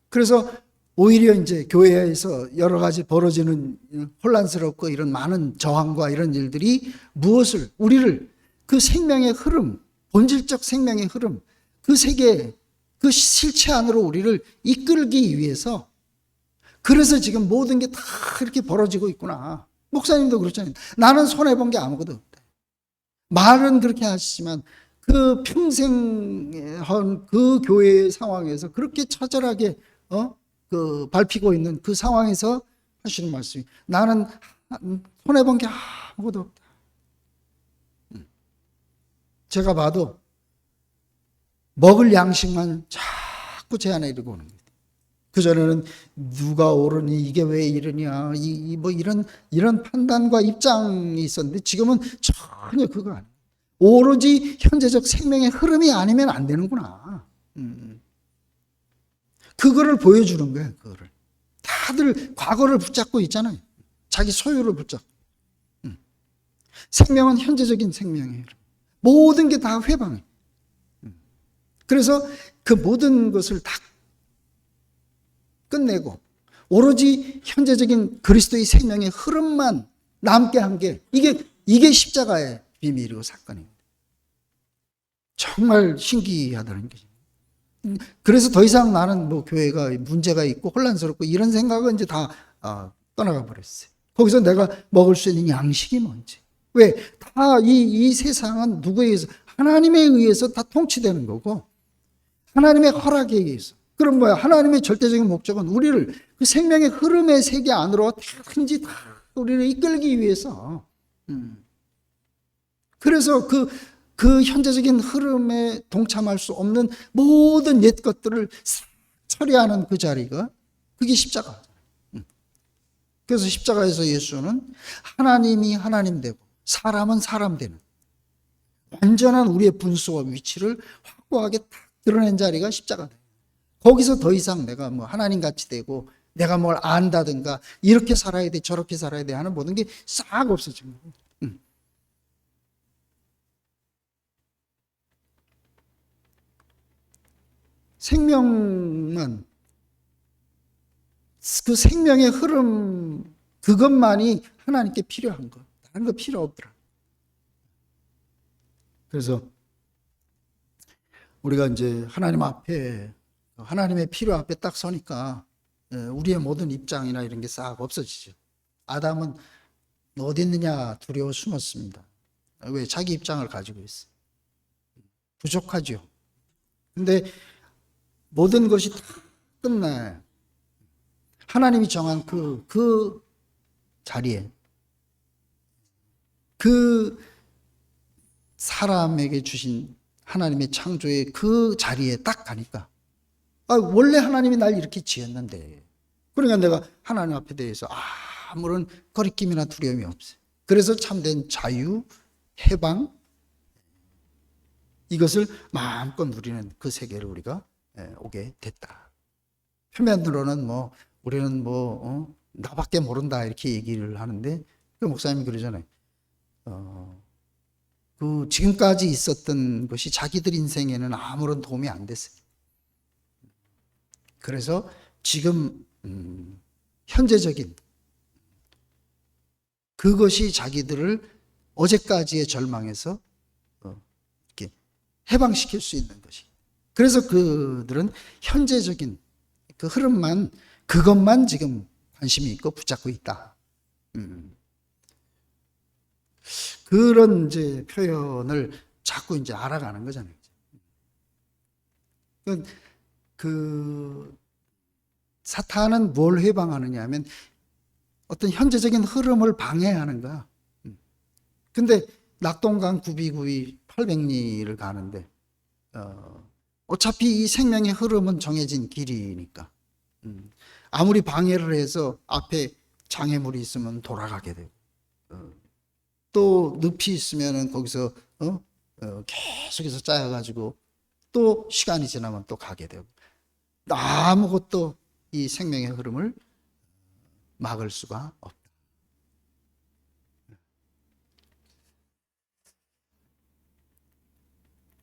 그래서 오히려 이제 교회에서 여러 가지 벌어지는 혼란스럽고 이런 많은 저항과 이런 일들이 우리를 그 생명의 흐름, 본질적 생명의 흐름, 그 세계, 그 실체 안으로 우리를 이끌기 위해서 그래서 지금 모든 게 다 이렇게 벌어지고 있구나. 목사님도 그렇잖아요. 나는 손해본 게 아무것도 없다. 말은 그렇게 하시지만 그 평생 한 그 교회의 상황에서 그렇게 처절하게 밟히고 있는 그 상황에서 하시는 말씀이 나는 손해본 게 아무것도 없다. 제가 봐도 먹을 양식만 자꾸 제 안에 이르고 오는 거예요. 그전에는 누가 옳으니 이게 왜 이러냐 뭐 이런 판단과 입장이 있었는데 지금은 전혀 그거 아니에요. 오로지 현재적 생명의 흐름이 아니면 안 되는구나. 그거를 보여주는 거예요. 그거를 다들 과거를 붙잡고 있잖아요. 자기 소유를 붙잡고. 생명은 현재적인 생명이에요. 모든 게 다 회방이에요. 그래서 그 모든 것을 다 끝내고 오로지 현재적인 그리스도의 생명의 흐름만 남게 한 게 이게 십자가의 비밀이고 사건입니다. 정말 신기하다는 거죠. 그래서 더 이상 나는 뭐 교회가 문제가 있고 혼란스럽고 이런 생각은 이제 다 떠나가 버렸어요. 거기서 내가 먹을 수 있는 양식이 뭔지. 왜? 다 이 세상은 누구에 의해서? 하나님에 의해서 다 통치되는 거고 하나님의 허락에 의해서. 그럼 뭐야? 하나님의 절대적인 목적은 우리를 그 생명의 흐름의 세계 안으로 다든지 다 우리를 이끌기 위해서. 그래서 그 현재적인 흐름에 동참할 수 없는 모든 옛 것들을 처리하는 그 자리가 그게 십자가. 그래서 십자가에서 예수는 하나님이 하나님 되고 사람은 사람 되는 완전한 우리의 분수와 위치를 확고하게 딱 드러낸 자리가 십자가다. 거기서 더 이상 내가 뭐 하나님 같이 되고 내가 뭘 안다든가 이렇게 살아야 돼 저렇게 살아야 돼 하는 모든 게 싹 없어진 거예요. 생명만 그 생명의 흐름 그것만이 하나님께 필요한 거. 다른 거 필요 없더라. 그래서 우리가 이제 하나님 앞에 하나님의 필요 앞에 딱 서니까 우리의 모든 입장이나 이런 게 싹 없어지죠. 아담은 어디 있느냐 두려워 숨었습니다. 왜? 자기 입장을 가지고 있어. 부족하죠. 근데 모든 것이 다 끝나요. 하나님이 정한 그 자리에 그 사람에게 주신 하나님의 창조의 그 자리에 딱 가니까 원래 하나님이 날 이렇게 지었는데 그러니까 내가 하나님 앞에 대해서 아무런 거리낌이나 두려움이 없어요. 그래서 참된 자유, 해방 이것을 마음껏 누리는 그 세계를 우리가 오게 됐다. 표면으로는 뭐 우리는 나밖에 모른다 이렇게 얘기를 하는데 그 목사님이 그러잖아요. 그 지금까지 있었던 것이 자기들 인생에는 아무런 도움이 안 됐어요. 그래서 지금 현재적인 그것이 자기들을 어제까지의 절망에서 이렇게 해방시킬 수 있는 것이. 그래서 그들은 현재적인 그 흐름만 그것만 지금 관심이 있고 붙잡고 있다. 그런 이제 표현을 자꾸 이제 알아가는 거잖아요. 그 사탄은 뭘 해방하느냐 하면 어떤 현재적인 흐름을 방해하는 거야. 근데 낙동강 구비구비 800리를 가는데 어차피 이 생명의 흐름은 정해진 길이니까 아무리 방해를 해서 앞에 장애물이 있으면 돌아가게 되고 또 늪이 있으면 거기서 계속해서 짜여가지고 또 시간이 지나면 또 가게 되고 아무것도 이 생명의 흐름을 막을 수가 없다.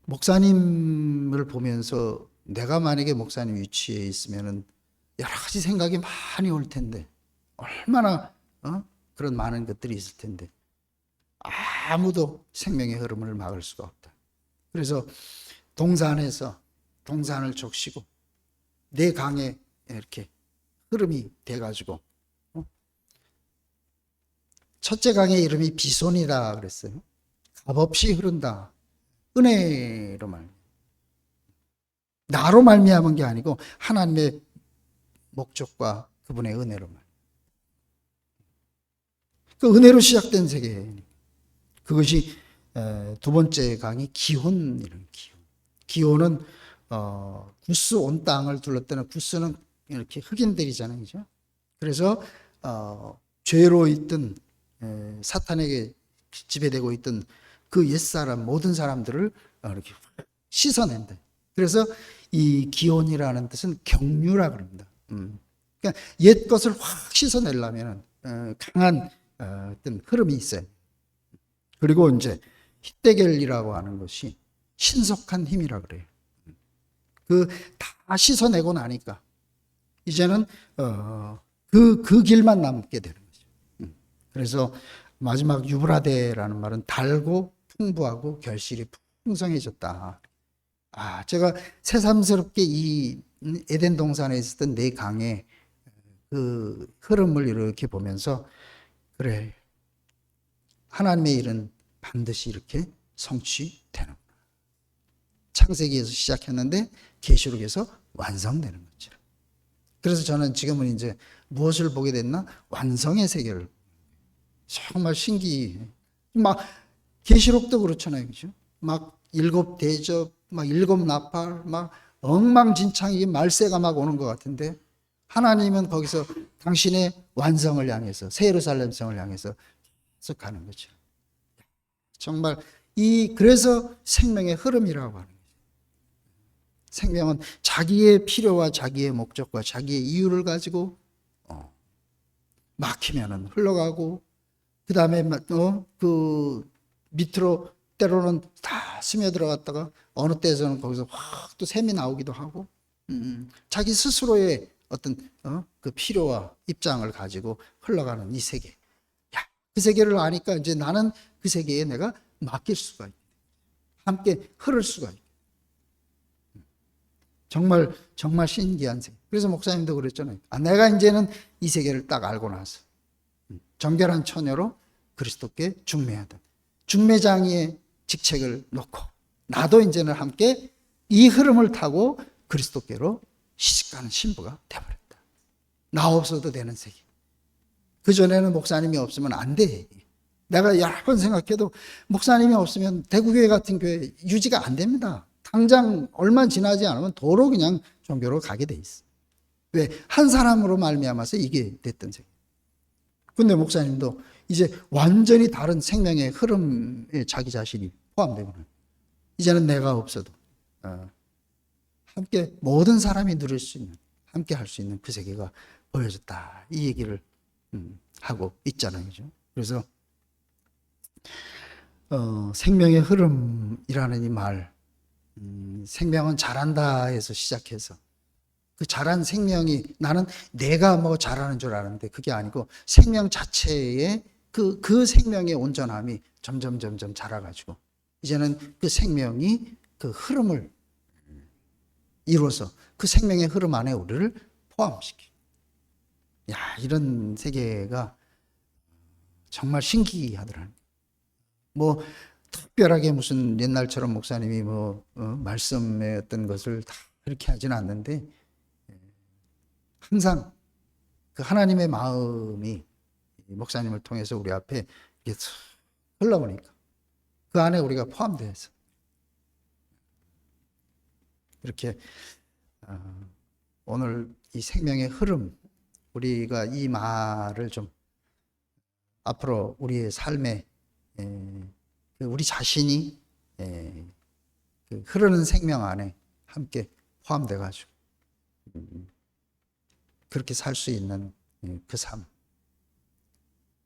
목사님을 보면서 내가 만약에 목사님 위치에 있으면은 여러 가지 생각이 많이 올 텐데 얼마나 그런 많은 것들이 있을 텐데 아무도 생명의 흐름을 막을 수가 없다. 그래서 동산에서 동산을 적시고 내 강에 이렇게 흐름이 돼가지고 첫째 강의 이름이 비손이다 그랬어요. 값없이 흐른다. 은혜로 나로 말미암은 게 아니고 하나님의 목적과 그분의 은혜로 그 은혜로 시작된 세계. 그것이 두 번째 강이 기혼이라는 기혼은 구스 온 땅을 둘렀다는 구스는 이렇게 흑인들이잖아요, 그죠? 그래서 죄로 있던 사탄에게 지배되고 있던 그 옛사람 모든 사람들을 이렇게 씻어낸다. 그래서 이 기혼이라는 뜻은 경유라 그럽니다. 그러니까 옛 것을 확 씻어내려면 강한 어떤 흐름이 있어요. 그리고 이제 히데겔이라고 하는 것이 신속한 힘이라 그래요. 그 다 씻어내고 나니까 이제는 그 길만 남게 되는 거죠. 그래서 마지막 유브라데라는 말은 달고 풍부하고 결실이 풍성해졌다. 제가 새삼스럽게 이 에덴 동산에 있었던 네 강의 그 흐름을 이렇게 보면서 그래, 하나님의 일은 반드시 이렇게 성취되는구나. 창세기에서 시작했는데 계시록에서 완성되는 거죠. 그래서 저는 지금은 이제 무엇을 보게 됐나? 완성의 세계를. 정말 신기해. 막 계시록도 그렇잖아요, 그죠? 막 일곱 대접, 막 일곱 나팔, 막 엉망진창이 말세가 막 오는 것 같은데 하나님은 거기서 당신의 완성을 향해서, 새 예루살렘 성을 향해서 계속 가는 거죠. 정말 그래서 생명의 흐름이라고 하는 거죠. 생명은 자기의 필요와 자기의 목적과 자기의 이유를 가지고 막히면은 흘러가고, 그 다음에 그 밑으로 때로는 다 스며들어갔다가 어느 때에서는 거기서 확 또 샘이 나오기도 하고, 자기 스스로의 어떤 그 필요와 입장을 가지고 흘러가는 이 세계. 야, 그 세계를 아니까 이제 나는 그 세계에 내가 맡길 수가 있고, 함께 흐를 수가 있고. 정말 신기한 세계. 그래서 목사님도 그랬잖아요. 내가 이제는 이 세계를 딱 알고 나서 정결한 처녀로 그리스도께 중매하다. 중매장이의 직책을 놓고 나도 이제는 함께 이 흐름을 타고 그리스도께로 시집가는 신부가 되어버렸다. 나 없어도 되는 세계. 그전에는 목사님이 없으면 안 돼. 내가 여러 번 생각해도 목사님이 없으면 대구교회 같은 교회 유지가 안 됩니다. 당장 얼마 지나지 않으면 도로 그냥 종교로 가게 돼 있어. 왜? 한 사람으로 말미암아서 이게 됐던 세계. 근데 목사님도 이제 완전히 다른 생명의 흐름에 자기 자신이 포함되거든. 이제는 내가 없어도 함께 모든 사람이 누릴 수 있는, 함께 할 수 있는 그 세계가 보여졌다. 이 얘기를 하고 있잖아요. 그죠? 그래서 생명의 흐름이라는 이 말, 생명은 잘한다 해서 시작해서 그 잘한 생명이, 나는 내가 뭐 잘하는 줄 아는데 그게 아니고 생명 자체의 그 생명의 온전함이 점점 자라가지고 이제는 그 생명이 그 흐름을 이루어서 그 생명의 흐름 안에 우리를 포함시키. 야, 이런 세계가 정말 신기하더라고요. 뭐 특별하게 무슨 옛날처럼 목사님이 말씀의 어떤 것을 다 그렇게 하지는 않는데, 항상 그 하나님의 마음이 목사님을 통해서 우리 앞에 이렇게 흘러오니까 그 안에 우리가 포함돼서 이렇게 오늘 이 생명의 흐름, 우리가 이 말을 좀 앞으로 우리의 삶에 우리 자신이 그 흐르는 생명 안에 함께 포함돼 가지고 그렇게 살 수 있는 그 삶,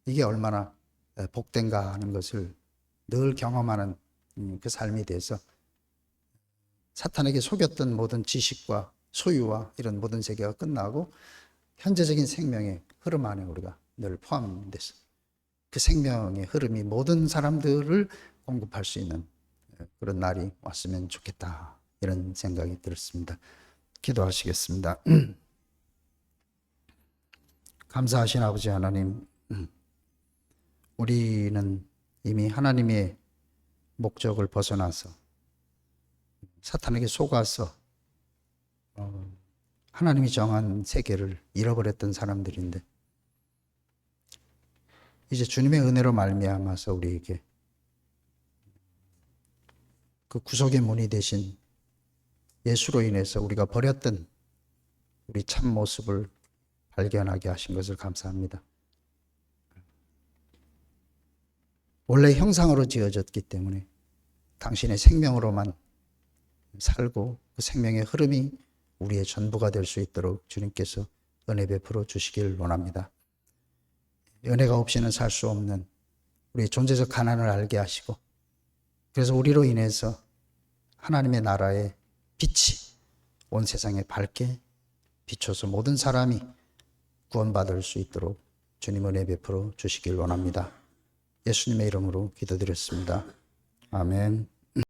이게 얼마나 복된가 하는 것을 늘 경험하는 그 삶이 돼서 사탄에게 속였던 모든 지식과 소유와 이런 모든 세계가 끝나고 현재적인 생명의 흐름 안에 우리가 늘 포함돼서 그 생명의 흐름이 모든 사람들을 공급할 수 있는 그런 날이 왔으면 좋겠다, 이런 생각이 들었습니다. 기도하시겠습니다. 감사하신 아버지 하나님, 우리는 이미 하나님의 목적을 벗어나서 사탄에게 속아서 하나님이 정한 세계를 잃어버렸던 사람들인데, 이제 주님의 은혜로 말미암아서 우리에게 그 구속의 문이 되신 예수로 인해서 우리가 버렸던 우리 참 모습을 발견하게 하신 것을 감사합니다. 원래 형상으로 지어졌기 때문에 당신의 생명으로만 살고 그 생명의 흐름이 우리의 전부가 될 수 있도록 주님께서 은혜 베풀어 주시길 원합니다. 은혜가 없이는 살 수 없는 우리의 존재적 가난을 알게 하시고, 그래서 우리로 인해서 하나님의 나라의 빛이 온 세상에 밝게 비춰서 모든 사람이 구원받을 수 있도록 주님 은혜 베풀어 주시길 원합니다. 예수님의 이름으로 기도드렸습니다. 아멘.